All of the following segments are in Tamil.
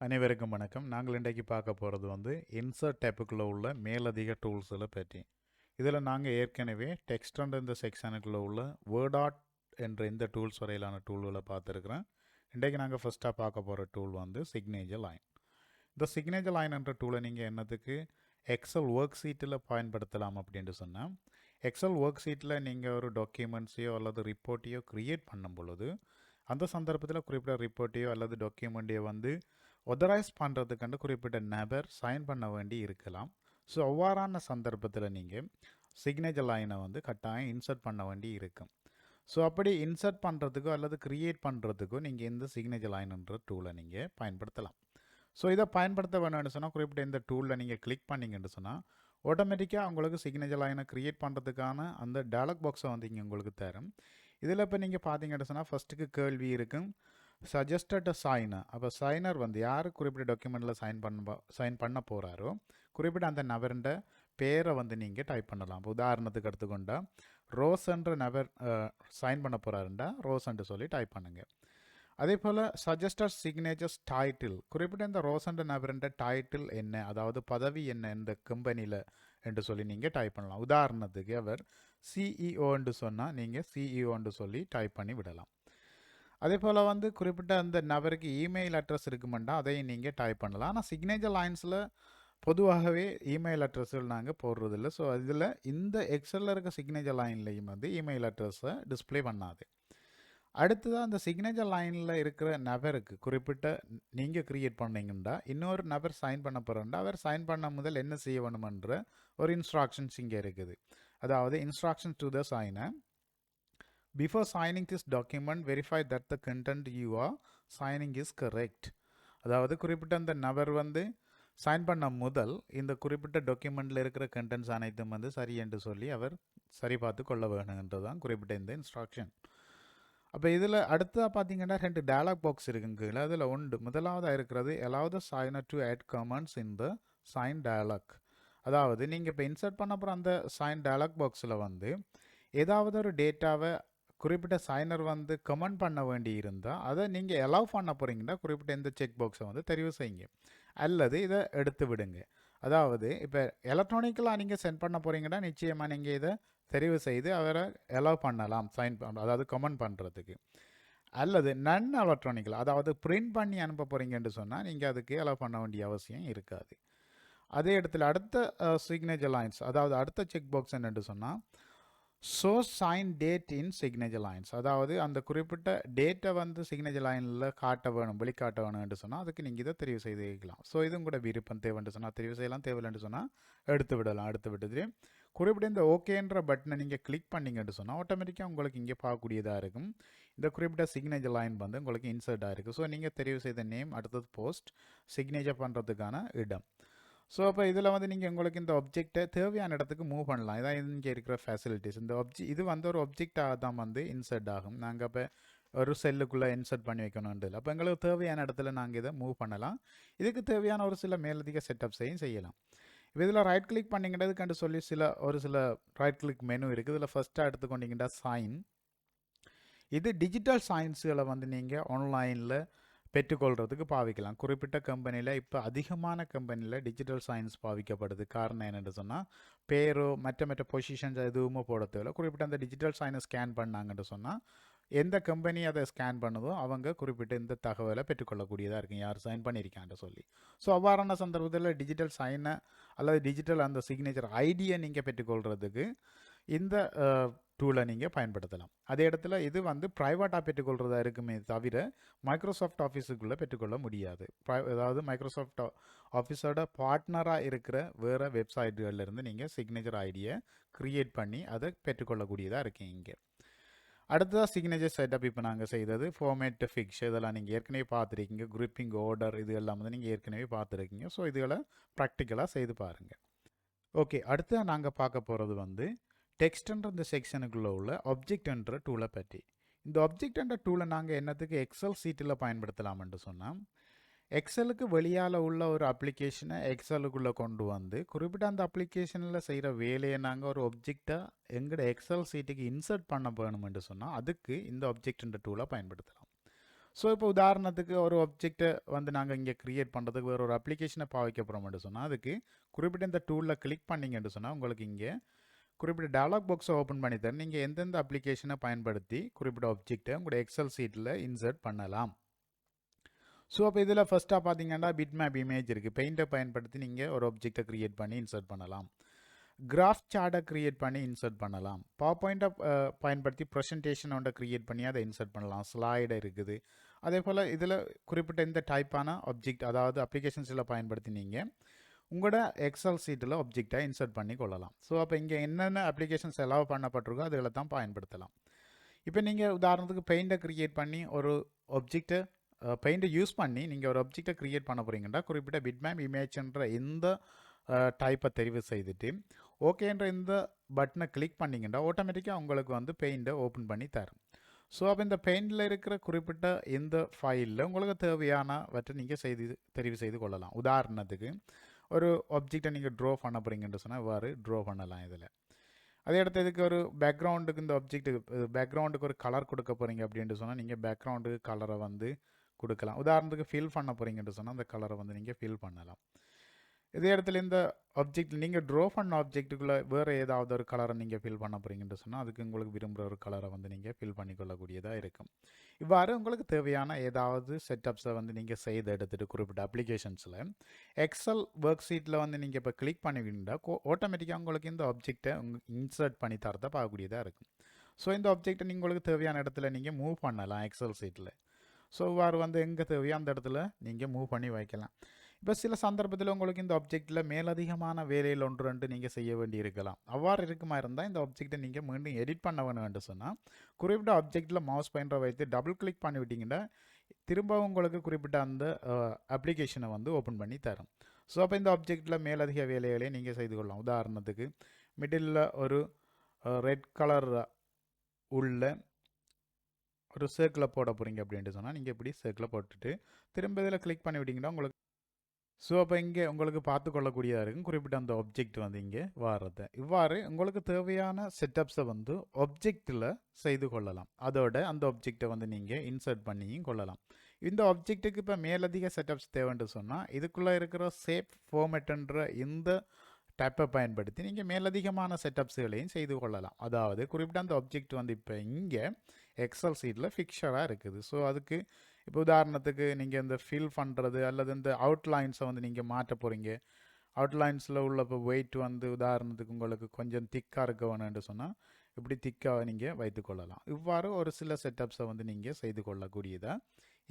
அனைவருக்கும் வணக்கம். நாங்கள் இன்றைக்கு பார்க்க போகிறது இன்சர்ட் டேப்புக்குள்ளே உள்ள மேலதிக டூல்ஸில் பற்றி. இதில் நாங்கள் ஏற்கனவே டெக்ஸ்ட் அண்ட் இந்த செக்ஷனுக்குள்ளே உள்ள வேர்டாட் என்ற இந்த டூல்ஸ் வரையிலான டூல்களை பார்த்துருக்குறேன். இன்றைக்கு நாங்கள் ஃபஸ்ட்டாக பார்க்க போகிற டூல் சிக்னேச்சர் லைன். இந்த சிக்னேச்சர் லைன் என்ற டூலை நீங்கள் என்னத்துக்கு எக்ஸல் ஒர்க் ஷீட்டில் பயன்படுத்தலாம் அப்படின்ட்டு சொன்னால், எக்ஸல் ஒர்க் ஷீட்டில் நீங்கள் ஒரு டாக்குமெண்ட்ஸையோ அல்லது ரிப்போர்ட்டையோ க்ரியேட் பண்ணும் பொழுது அந்த சந்தர்ப்பத்தில் குறிப்பிட்ட ரிப்போர்ட்டையோ அல்லது டாக்குமெண்ட்டையோ ஒதரைஸ் பண்ணுறதுக்காண்டு குறிப்பிட்ட நபர் சைன் பண்ண வேண்டி இருக்கலாம். ஸோ அவ்வாறான சந்தர்ப்பத்தில் நீங்கள் சிக்னேச்சர் லைனை கட்டாயம் இன்சர்ட் பண்ண வேண்டி இருக்கும். ஸோ அப்படி இன்சர்ட் பண்ணுறதுக்கோ அல்லது க்ரியேட் பண்ணுறதுக்கோ நீங்கள் இந்த சிக்னேச்சர் லைன்ன்ற டூலை நீங்கள் பயன்படுத்தலாம். ஸோ இதை பயன்படுத்த வேணும்னு சொன்னால் குறிப்பிட்ட இந்த டூலில் நீங்கள் கிளிக் பண்ணிங்கன்னு சொன்னால் ஆட்டோமேட்டிக்காக உங்களுக்கு சிக்னேச்சர் லைனை க்ரியேட் பண்ணுறதுக்கான அந்த டயலாக் பாக்ஸை இங்கே உங்களுக்கு தரும். இதில் இப்போ நீங்கள் பார்த்தீங்கன்னு சொன்னால் ஃபஸ்ட்டுக்கு கேள்வி இருக்கும், சஜஸ்டட் சைனர். அப்போ சைனர் யார் குறிப்பிட்ட டாக்குமெண்ட்டில் சைன் பண்ண போகிறாரோ குறிப்பிட்ட அந்த நபருண்ட பேரை நீங்கள் டைப் பண்ணலாம். இப்போ உதாரணத்துக்கு எடுத்துக்கொண்டா ரோஸ் என்ற நபர் சைன் பண்ண போகிறாருண்டா ரோஸ்ன்னு சொல்லி டைப் பண்ணுங்கள். அதே போல் சஜஸ்டட் சிக்னேச்சர்ஸ் டைட்டில், குறிப்பிட்ட இந்த ரோஸ் என்ற நபருண்ட டைட்டில் என்ன, அதாவது பதவி என்ன இந்த கம்பெனியில் என்று சொல்லி நீங்கள் டைப் பண்ணலாம். உதாரணத்துக்கு அவர் சிஇஓன்னு சொன்னால் நீங்கள் சிஇஓன்னு சொல்லி டைப் பண்ணி விடலாம். அதே போல் குறிப்பிட்ட அந்த நபருக்கு இமெயில் அட்ரஸ் இருக்குமெண்டா அதையும் நீங்கள் டைப் பண்ணலாம். ஆனால் சிக்னேச்சர் லைன்ஸில் பொதுவாகவே இமெயில் அட்ரஸ்கள் நாங்கள் போடுறதில்ல. ஸோ இதில் இந்த எக்ஸலில் இருக்க சிக்னேச்சர் லைன்லையும் இமெயில் அட்ரஸை டிஸ்பிளே பண்ணாது. அடுத்ததாக அந்த சிக்னேச்சர் லைனில் இருக்கிற நபருக்கு குறிப்பிட்ட நீங்கள் க்ரியேட் பண்ணீங்கன்னா இன்னொரு நபர் சைன் பண்ண போகிறோம்னா அவர் சைன் பண்ண முதல் என்ன செய்ய வேணுமென்ற ஒரு இன்ஸ்ட்ரக்ஷன்ஸ் இங்கே இருக்குது. அதாவது instructions to the signer. Before signing this document verify that the content you are signing is correct. அதாவது குறிப்பிட்ட அந்த நபர் சைன் பண்ண முதல் இந்த குறிப்பிட்ட டாக்குமெண்ட்டில் இருக்கிற கண்டென்ட்ஸ் அனைத்தும் சரி என்று சொல்லி அவர் சரி பார்த்து கொள்ள வேணுன்றது தான் குறிப்பிட்ட இந்த இன்ஸ்ட்ரக்ஷன். அப்போ இதில் அடுத்ததாக பார்த்தீங்கன்னா 2 டயலாக் பாக்ஸ் இருக்குங்க. அதில் முதலாவதாக இருக்கிறது allow the signer to add comments in the sign dialog. அதாவது நீங்கள் இப்போ இன்சர்ட் பண்ண போகிற அந்த சைன் டயலாக் பாக்ஸில் ஏதாவது ஒரு டேட்டாவை குறிப்பிட்ட சைனர் கமெண்ட் பண்ண வேண்டி இருந்தால் அதை நீங்கள் அலோவ் பண்ண போகிறீங்கன்னா குறிப்பிட்ட இந்த செக் பாக்ஸை தெரிவு செய்யுங்க அல்லது இதை எடுத்து விடுங்க. அதாவது இப்போ எலக்ட்ரானிக்கலாக நீங்கள் சென்ட் பண்ண போகிறீங்கன்னா நிச்சயமாக நீங்கள் இதை தெரிவு செய்து அவரை அலோவ் பண்ணலாம் சைன் அதாவது கமெண்ட் பண்ணுறதுக்கு. அல்லது நன் எலக்ட்ரானிக்கல் அதாவது பிரிண்ட் பண்ணி அனுப்ப போகிறீங்கன்னு சொன்னால் நீங்கள் அதுக்கு அலோவ் பண்ண வேண்டிய அவசியம் இருக்காது. அதே இடத்துல அடுத்த சிக்னேச்சர் லைன்ஸ் அதாவது அடுத்த செக் பாக்ஸ் என்னென்று சொன்னால் ஷோ சைன் டேட் இன் சிக்னேச்சர் லைன்ஸ். அதாவது அந்த குறிப்பிட்ட டேட்டை சிக்னேச்சர் லைனில் காட்ட வேணும் வெளிக்காட்ட வேணும்னு சொன்னால் அதுக்கு நீங்கள் இதை தெரிவு செய்து வைக்கலாம். ஸோ இதுவும் கூட விருப்பம் தேவைன்னு சொன்னால் தெரிவு செய்யலாம், தேவையில்லைன்னு சொன்னால் எடுத்து விடலாம். எடுத்து விட்டுட்டு குறிப்பிட்ட இந்த ஓகேன்ற பட்டனை நீங்கள் கிளிக் பண்ணிங்கன்னு சொன்னால் ஆட்டோமேட்டிக்காக உங்களுக்கு இங்கே பார்க்கக்கூடியதாக இருக்கும். இந்த குறிப்பிட்ட சிக்னேச்சர் லைன் உங்களுக்கு இன்சர்ட் ஆகிருக்கு. ஸோ நீங்கள் தெரிவு செய்த நேம், அடுத்தது போஸ்ட், சிக்னேச்சர் பண்ணுறதுக்கான இடம். ஸோ அப்போ இதில் நீங்கள் உங்களுக்கு இந்த ஒப்ஜெக்டை தேவையான இடத்துக்கு மூவ் பண்ணலாம். இதான் இங்கே இருக்கிற ஃபெசிலிட்டிஸ். இந்த இது ஒரு ஒப்ஜெக்டாக தான் இன்சர்ட் ஆகும். நாங்கள் இப்போ ஒரு செல்லுக்குள்ளே இன்சர்ட் பண்ணி வைக்கணுன்றது அப்போ எங்களுக்கு தேவையான இடத்துல நாங்கள் இதை மூவ் பண்ணலாம். இதுக்கு தேவையான ஒரு சில மேலதிக செட்டப்ஸையும் செய்யலாம். இப்போ இதில் ரைட் கிளிக் பண்ணிங்கிறதுக்கு சொல்லி ஒரு சில ரைட் கிளிக் மெனு இருக்குது. இதில் ஃபஸ்ட்டாக எடுத்துக்கொண்டீங்கன்னா சைன். இது டிஜிட்டல் சைன்ஸுகளை நீங்கள் ஆன்லைனில் பெற்றுக்கொள்கிறதுக்கு பாவிக்கலாம். குறிப்பிட்ட கம்பெனியில் இப்போ அதிகமான கம்பெனியில் டிஜிட்டல் சைன்ஸ் பாவிக்கப்படுது. காரணம் என்னென்னு சொன்னால் பேரோ மற்ற பொசிஷன்ஸ் எதுவுமே போட தேவையில்லை. குறிப்பிட்ட அந்த டிஜிட்டல் சைனை ஸ்கேன் பண்ணாங்கன்னு சொன்னால் எந்த கம்பெனி அதை ஸ்கேன் பண்ணுதோ அவங்க குறிப்பிட்ட இந்த தகவலை பெற்றுக்கொள்ளக்கூடியதாக இருக்கும், யார் சைன் பண்ணியிருக்கான்னு சொல்லி. ஸோ அவ்வாறான சந்தர்ப்பத்தில் டிஜிட்டல் சைனை அல்லது டிஜிட்டல் அந்த சிக்னேச்சர் ஐடியை நீங்கள் பெற்றுக்கொள்கிறதுக்கு இந்த டூலை நீங்கள் பயன்படுத்தலாம். அதே இடத்துல இது ப்ரைவேட்டாக பெற்றுக்கொள்கிறதா இருக்குமே தவிர மைக்ரோசாஃப்ட் ஆஃபீஸுக்குள்ளே பெற்றுக்கொள்ள முடியாது. அதாவது மைக்ரோசாஃப்ட் ஆஃபீஸோட பார்ட்னராக இருக்கிற வேறு வெப்சைட்டுகளிலிருந்து நீங்கள் சிக்னேச்சர் ஐடியை க்ரியேட் பண்ணி அதை பெற்றுக்கொள்ளக்கூடியதாக இருக்கீங்க. இங்கே அடுத்ததாக சிக்னேச்சர் செட்டப் இப்போ நாங்கள் செய்தது ஃபார்மேட் ஃபிக்ஸ் இதெல்லாம் நீங்கள் ஏற்கனவே பார்த்துருக்கீங்க. குரூப்பிங் ஆர்டர் இது எல்லாம் நீங்கள் ஏற்கனவே பார்த்துருக்கீங்க. ஸோ இதுகளை ப்ராக்டிக்கலாக செய்து பாருங்கள். ஓகே, அடுத்து நாங்கள் பார்க்க போகிறது டெக்ஸ்ட்ன்ற இந்த செக்ஷனுக்குள்ளே உள்ள ஆப்ஜெக்ட் என்ற டூலை பற்றி. இந்த ஆப்ஜெக்ட் என்ற டூலை நாங்கள் என்னத்துக்கு எக்ஸல் சீட்டில் பயன்படுத்தலாம்னு சொன்னால் எக்ஸலுக்கு வெளியால் உள்ள ஒரு அப்ளிகேஷனை எக்ஸலுக்குள்ளே கொண்டு குறிப்பிட்ட அந்த அப்ளிகேஷனில் செய்கிற வேலையை நாங்கள் ஒரு ஆப்ஜெக்டாக எங்களோட எக்ஸல் சீட்டுக்கு இன்சர்ட் பண்ண வேணுமென்று சொன்னால் அதுக்கு இந்த ஆப்ஜெக்ட் என்ற டூலை பயன்படுத்தலாம். ஸோ இப்போ உதாரணத்துக்கு ஒரு ஆப்ஜெக்ட்டை வந்து நாங்கள் இங்கே க்ரியேட் பண்ணுறதுக்கு வேறு ஒரு அப்ளிகேஷனை பாவிக்க போகிறோம்னு சொன்னால் அதுக்கு குறிப்பிட்ட இந்த டூலில் கிளிக் பண்ணிங்கன்னு சொன்னால் உங்களுக்கு இங்கே குறிப்பிட்ட டயலாக் பாக்ஸை ஓப்பன் பண்ணி தரேன். நீங்கள் எந்தெந்த அப்ளிகேஷனை பயன்படுத்தி குறிப்பிட்ட ஆப்ஜெக்ட்டை உங்களோட எக்ஸல் சீட்டில் இன்சர்ட் பண்ணலாம். ஸோ அப்போ இதில் ஃபஸ்ட்டாக பார்த்தீங்கன்னா பிட் மேப் இமேஜ் இருக்குது. பெயிண்டை பயன்படுத்தி நீங்கள் ஒரு ஆப்ஜெக்ட்டை க்ரியேட் பண்ணி இன்சர்ட் பண்ணலாம். கிராஃப் சார்ட்டை க்ரியேட் பண்ணி இன்சர்ட் பண்ணலாம். பவர் பாயிண்ட்டை பயன்படுத்தி ப்ரெசன்டேஷன் ஒன்றை க்ரியேட் பண்ணி அதை இன்சர்ட் பண்ணலாம். ஸ்லைடு இருக்குது. அதே போல் இதில் குறிப்பிட்ட இந்த டைப்பான ஆப்ஜெக்ட் அதாவது அப்ளிகேஷன்ஸில் பயன்படுத்தி நீங்கள் உங்களோட எக்ஸல் சீட்டில் ஆப்ஜெக்டை இன்சர்ட் பண்ணி கொள்ளலாம். ஸோ அப்போ இங்கே என்னென்ன அப்ளிகேஷன்ஸ் அலோவ் பண்ணப்பட்டிருக்கோ அதில் தான் பயன்படுத்தலாம். இப்போ நீங்கள் உதாரணத்துக்கு பெயிண்டை க்ரியேட் பண்ணி ஒரு ஆப்ஜெக்டை பெயிண்டை யூஸ் பண்ணி நீங்கள் ஒரு ஆப்ஜெக்டை க்ரியேட் பண்ண போகிறீங்கன்னா குறிப்பிட்ட பிட்மேப் இமேஜ்ன்ற இந்த டைப்பை தெரிவு செய்துட்டு ஓகேன்ற இந்த பட்டனை கிளிக் பண்ணிங்கன்னா ஆட்டோமேட்டிக்காக உங்களுக்கு வந்து பெயிண்டை ஓப்பன் பண்ணி தரும். ஸோ அப்போ இந்த பெயிண்டில் இருக்கிற குறிப்பிட்ட இந்த ஃபைலில் உங்களுக்கு தேவையானவற்றை நீங்கள் தெரிவு செய்து கொள்ளலாம். உதாரணத்துக்கு ஒரு ஆப்ஜெக்டை நீங்கள் ட்ரா பண்ண போகிறீங்கன்னு சொன்னால் இவ்வாறு ட்ரா பண்ணலாம். இதில் அதே இடத்து இதுக்கு ஒரு பேக்ரவுண்டுக்கு இந்த ஆப்ஜெக்ட்டுக்கு பேக்ரவுண்டுக்கு ஒரு கலர் கொடுக்க போகிறீங்க அப்படின்ட்டு சொன்னால் நீங்கள் பேக்ரவுண்டுக்கு கலரை வந்து கொடுக்கலாம். உதாரணத்துக்கு ஃபில் பண்ண போகிறீங்கன்னு சொன்னால் அந்த கலரை வந்து நீங்கள் ஃபில் பண்ணலாம். இதே இடத்துல இந்த ஆப்ஜெக்ட் நீங்கள் ட்ரா பண்ண ஆப்ஜெக்ட்டுக்குள்ளே வேறு ஏதாவது ஒரு கலரை நீங்கள் ஃபில் பண்ண போகிறீங்கன்னு சொன்னால் அதுக்கு உங்களுக்கு விரும்புகிற ஒரு கலரை வந்து நீங்கள் ஃபில் பண்ணிக்கொள்ளக்கூடியதாக இருக்கும். இவ்வாறு உங்களுக்கு தேவையான ஏதாவது செட்டப்ஸை வந்து நீங்கள் செய்து எடுத்துகிட்டு குறிப்பிட்ட அப்ளிகேஷன்ஸில் எக்ஸல் ஒர்க் ஷீட்டில் வந்து நீங்கள் இப்போ கிளிக் பண்ணிவிட்டா ஆட்டோமேட்டிக்காக உங்களுக்கு இந்த ஆப்ஜெக்டை இன்சர்ட் பண்ணி தரதை பார்க்கக்கூடியதாக இருக்கும். ஸோ இந்த ஆப்ஜெக்டை நீங்கள் உங்களுக்கு தேவையான இடத்துல நீங்கள் மூவ் பண்ணலாம் எக்ஸல் சீட்டில். ஸோ இவ்வாறு வந்து எங்கே தேவையோ அந்த இடத்துல நீங்கள் மூவ் பண்ணி வைக்கலாம். இப்போ சில சந்தர்ப்பத்தில் உங்களுக்கு இந்த ஆப்ஜெக்டில் மேலதிகமான வேலையில் ஒன்று ரெண்டு நீங்கள் செய்ய வேண்டி இருக்கலாம். அவ்வாறு இருக்குமா இருந்தால் இந்த ஆப்ஜெக்டை நீங்கள் மீண்டும் எடிட் பண்ண வேணும்னு சொன்னால் குறிப்பிட்ட ஆப்ஜெக்டில் மவுஸ் பாயிண்டரை வைத்து டபுள் கிளிக் பண்ணி விட்டிங்கன்னா திரும்ப உங்களுக்கு குறிப்பிட்ட அந்த அப்ளிகேஷனை வந்து ஓப்பன் பண்ணி தரும். ஸோ அப்போ இந்த ஆப்ஜெக்டில் மேலதிக வேலைகளை நீங்கள் செய்து கொள்ளலாம். உதாரணத்துக்கு மிடில் ஒரு ரெட் கலர் உள்ள ஒரு சர்க்கிளை போட போகிறீங்க அப்படின்ட்டு சொன்னால் நீங்கள் இப்படி சர்க்கிளை போட்டுட்டு திரும்ப இதில் கிளிக் பண்ணி விட்டிங்கன்னா உங்களுக்கு ஸோ அப்போ இங்கே உங்களுக்கு பார்த்து கொள்ளக்கூடியதாக இருக்கும் குறிப்பிட்ட அந்த ஆப்ஜெக்ட் வந்து இங்கே வாரது. இவ்வாறு உங்களுக்கு தேவையான செட்டப்ஸை வந்து ஆப்ஜெக்டில் செய்து கொள்ளலாம். அதோட அந்த ஆப்ஜெக்டை வந்து நீங்கள் இன்சர்ட் பண்ணியும் கொள்ளலாம். இந்த ஆப்ஜெக்ட்டுக்கு இப்போ மேலதிக செட்டப்ஸ் தேவைன்னு சொன்னால் இதுக்குள்ளே இருக்கிற சேப் ஃபார்மேட்டுன்ற இந்த டேப்பை பயன்படுத்தி நீங்கள் மேலதிகமான செட்டப்ஸுகளையும் செய்து கொள்ளலாம். அதாவது குறிப்பிட்ட அந்த ஆப்ஜெக்ட் வந்து இப்போ இங்கே எக்ஸல் சீட்டில் ஃபிக்ஸராக இருக்குது. ஸோ அதுக்கு இப்போ உதாரணத்துக்கு நீங்கள் இந்த ஃபில் பண்ணுறது அல்லது இந்த அவுட்லைன்ஸை வந்து நீங்கள் மாற்ற போகிறீங்க. அவுட்லைன்ஸில் உள்ள இப்போ வெயிட் வந்து உதாரணத்துக்கு உங்களுக்கு கொஞ்சம் திக்காக இருக்க வேணும்னு சொன்னால் இப்படி திக்காக நீங்கள் வைத்துக்கொள்ளலாம். இவ்வாறு ஒரு சில செட்டப்ஸை வந்து நீங்கள் செய்து கொள்ளக்கூடியதாக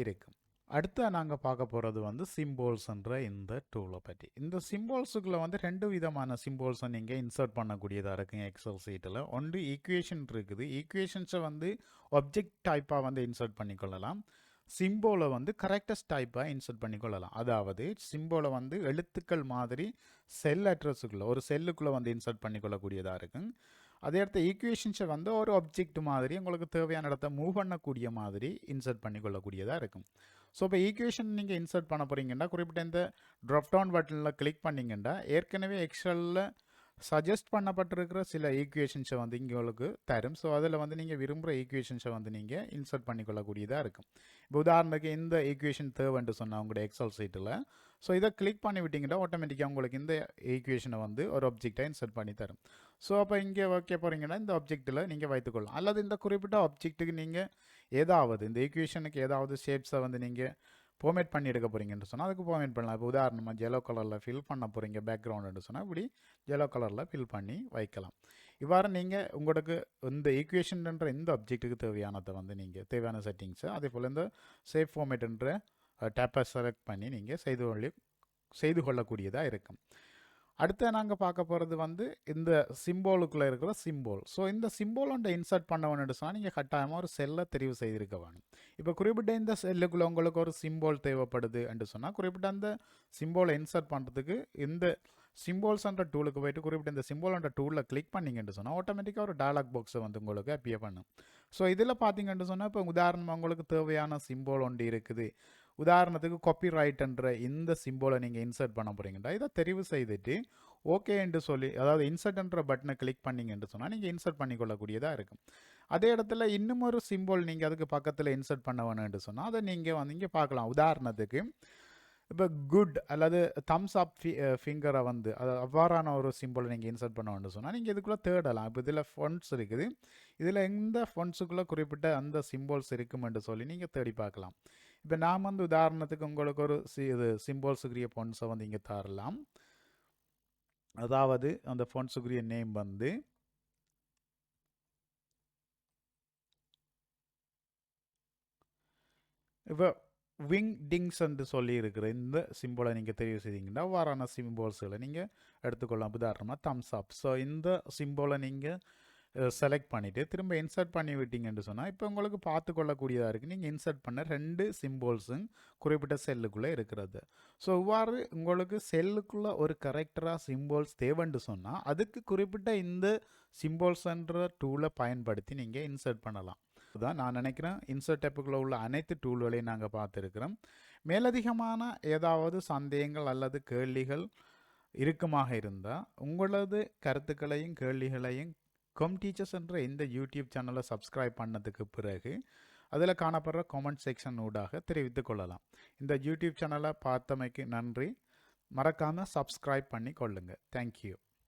இருக்கும். அடுத்து நாங்கள் பார்க்க போகிறது வந்து சிம்போல்ஸ்ன்ற இந்த டூலை பற்றி. இந்த சிம்போல்ஸுக்குள்ளே வந்து ரெண்டு விதமான சிம்போல்ஸை நீங்கள் இன்சர்ட் பண்ணக்கூடியதாக இருக்குங்க எக்ஸல் சீட்டில். ஒன்று ஈக்குவேஷன் இருக்குது. ஈக்குவேஷன்ஸை வந்து ஆப்ஜெக்ட் டைப்பாக வந்து இன்சர்ட் பண்ணிக்கொள்ளலாம். சிம்போலை வந்து கரெக்டஸ்ட் டைப்பாக இன்சர்ட் பண்ணிக்கொள்ளலாம். அதாவது சிம்போலை வந்து எழுத்துக்கள் மாதிரி செல் அட்ரஸுக்குள்ளே ஒரு செல்லுக்குள்ளே வந்து இன்சர்ட் பண்ணிக்கொள்ளக்கூடியதாக இருக்கும். அதே இடத்த ஈக்குவேஷன்ஸை வந்து ஒரு ஆப்ஜெக்ட் மாதிரி உங்களுக்கு தேவையான இடத்த மூவ் பண்ணக்கூடிய மாதிரி இன்சர்ட் பண்ணிக்கொள்ளக்கூடியதாக இருக்கும். ஸோ இப்போ ஈக்குவேஷன் நீங்கள் இன்சர்ட் பண்ண போகிறீங்கன்னா குறிப்பிட்ட இந்த ட்ராப் டவுன் பட்டனில் கிளிக் பண்ணிங்கன்னா ஏற்கனவே எக்ஸலில் சஜஸ்ட் பண்ணப்பட்டிருக்கிற சில ஈக்குவேஷன்ஸை வந்து இங்கே உங்களுக்கு தரும். ஸோ அதில் வந்து நீங்கள் விரும்புகிற ஈக்குவேஷன்ஸை வந்து நீங்கள் இன்சர்ட் பண்ணிக்கொள்ளக்கூடியதாக இருக்கும். இப்போ உதாரணத்துக்கு இந்த ஈக்குவேஷன் தேவைன்னு சொன்னால் உங்களோட எக்ஸல் சீட்டில் ஸோ இதை கிளிக் பண்ணி விட்டிங்கன்னா ஆட்டோமேட்டிக்காக உங்களுக்கு இந்த ஈக்குவேஷனை வந்து ஒரு ஆப்ஜெக்டாக இன்சர்ட் பண்ணி தரும். ஸோ அப்போ இங்கே வைக்க போகிறீங்கன்னா இந்த ஆப்ஜெக்டில் நீங்கள் வைத்துக்கொள்ளலாம். அல்லது இந்த குறிப்பிட்ட ஆப்ஜெக்ட்டுக்கு நீங்கள் ஏதாவது இந்த ஈக்குவேஷனுக்கு ஏதாவது ஷேப்ஸை வந்து நீங்கள் ஃபார்மேட் பண்ணி எடுக்க போகிறீங்கன்னு சொன்னால் அதுக்கு ஃபார்மேட் பண்ணலாம். இப்போ உதாரணமாக ஜெலோ கலரில் ஃபில் பண்ண போகிறீங்க பேக்ரவுண்டுன்னு சொன்னால் இப்படி ஜெலோ கலரில் ஃபில் பண்ணி வைக்கலாம். இவ்வாறு நீங்கள் உங்களுக்கு இந்த ஈக்குவேஷன்ன்ற இந்த ஆப்ஜெக்ட்டுக்கு தேவையானதை வந்து நீங்கள் தேவையான செட்டிங்ஸை அதே போல் இந்த சேஃப் ஃபார்மேட்ன்ற டேப்பை செலக்ட் பண்ணி நீங்கள் செய்து கொள்ளக்கூடியதாக இருக்கும். அடுத்து நாங்கள் பார்க்க போகிறது வந்து இந்த சிம்போலுக்குள்ளே இருக்கிற சிம்போல். ஸோ இந்த சிம்போல் ஒன்றை இன்சர்ட் பண்ண வேணும்னு சொன்னால் நீங்கள் கட்டாயமாக ஒரு செல்லை தெரிவு செய்திருக்க வேணும். இப்போ குறிப்பிட்ட இந்த செல்லுக்குள்ளே உங்களுக்கு ஒரு சிம்போல் தேவைப்படுது என்று சொன்னால் குறிப்பிட்ட அந்த சிம்போலை இன்சர்ட் பண்ணுறதுக்கு இந்த சிம்போல்ஸ்ன்ற டூலுக்கு போய்ட்டு குறிப்பிட்ட இந்த சிம்போல்ன்ற டூலில் கிளிக் பண்ணிங்கன்னு சொன்னால் ஆட்டோமேட்டிக்காக ஒரு டயலாக் பாக்ஸை வந்து உங்களுக்கு அப்பியர் பண்ணும். ஸோ இதில் பார்த்தீங்கன்னு சொன்னால் இப்போ உதாரணமாக உங்களுக்கு தேவையான சிம்போல் ஒன்று இருக்குது. உதாரணத்துக்கு காப்பிரைட் என்ற இந்த சிம்போலை நீங்கள் இன்சர்ட் பண்ண போகிறீங்கடா, இதை தெரிவு செய்துட்டு ஓகே என்று சொல்லி, அதாவது இன்சர்ட் என்ற பட்டனை கிளிக் பண்ணிங்கன்னு சொன்னால் நீங்கள் இன்சர்ட் பண்ணிக்கொள்ளக்கூடியதாக இருக்கும். அதே இடத்துல இன்னும் ஒரு சிம்போல் நீங்கள் அதுக்கு பக்கத்தில் இன்சர்ட் பண்ண வேணும்னு சொன்னால் அதை நீங்கள் வந்து இங்கே பார்க்கலாம். உதாரணத்துக்கு இப்போ குட் அல்லது தம்ஸ் அப் ஃபிங்கரை வந்து அது அவ்வாறான ஒரு சிம்பிளை நீங்கள் இன்சர்ட் பண்ண வேண்டும் சொன்னால் நீங்கள் இதுக்குள்ளே தேடலாம். இப்போ இதில் ஃபொண்ட்ஸ் இருக்குது, இதில் எந்த ஃபொண்ட்ஸுக்குள்ளே குறிப்பிட்ட அந்த சிம்போல்ஸ் இருக்குமென்று சொல்லி நீங்கள் தேடி பார்க்கலாம். இப்போ நான் வந்து உதாரணத்துக்கு உங்களுக்கு ஒரு இது சிம்போல்ஸுக்குரிய ஃபொண்ட்ஸை வந்து இங்கே தரலாம். அதாவது அந்த ஃபொண்ட்ஸுக்குரிய நேம் வந்து இப்போ விங் டிங்ஸ் என்று சொல்லி இருக்கிற இந்த சிம்போலை நீங்கள் தெரிவு செய்தீங்கன்னா அவ்வாறான சிம்போல்ஸுகளை நீங்கள் எடுத்துக்கொள்ளலாம். உதாரணமாக தம்ஸ் அப். ஸோ இந்த சிம்போலை நீங்கள் செலக்ட் பண்ணிவிட்டு திரும்ப இன்சர்ட் பண்ணி விட்டீங்கன்னு சொன்னால் இப்போ உங்களுக்கு பார்த்து கொள்ளக்கூடியதாக இருக்குது. நீங்கள் இன்சர்ட் பண்ண 2 சிம்போல்ஸும் குறிப்பிட்ட செல்லுக்குள்ளே இருக்கிறது. ஸோ இவ்வாறு உங்களுக்கு செல்லுக்குள்ளே ஒரு கரெக்டராக சிம்போல்ஸ் தேவைன்னு சொன்னால் அதுக்கு குறிப்பிட்ட இந்த சிம்போல்ஸ் என்ற டூலை பயன்படுத்தி நீங்கள் இன்சர்ட் பண்ணலாம். தான் நான் நினைக்கிறேன் இன்சர்ட் டேப்புக்குள்ள உள்ள அனைத்து டூல்களையும் நாங்கள் பார்த்துருக்கிறோம். மேலதிகமான ஏதாவது சந்தேகங்கள் அல்லது கேள்விகள் இருக்குமாக இருந்தால் உங்களது கருத்துக்களையும் கேள்விகளையும் டீச்சர்ஸ் என்ற இந்த யூடியூப் சேனலை சப்ஸ்கிரைப் பண்ணதுக்கு பிறகு அதில் காணப்படுற கமெண்ட் செக்ஷன் ஊடாக தெரிவித்துக் கொள்ளலாம். இந்த யூடியூப் சேனலை பார்த்தமைக்கு நன்றி. மறக்காமல் சப்ஸ்கிரைப் பண்ணி கொள்ளுங்கள். தேங்க்யூ.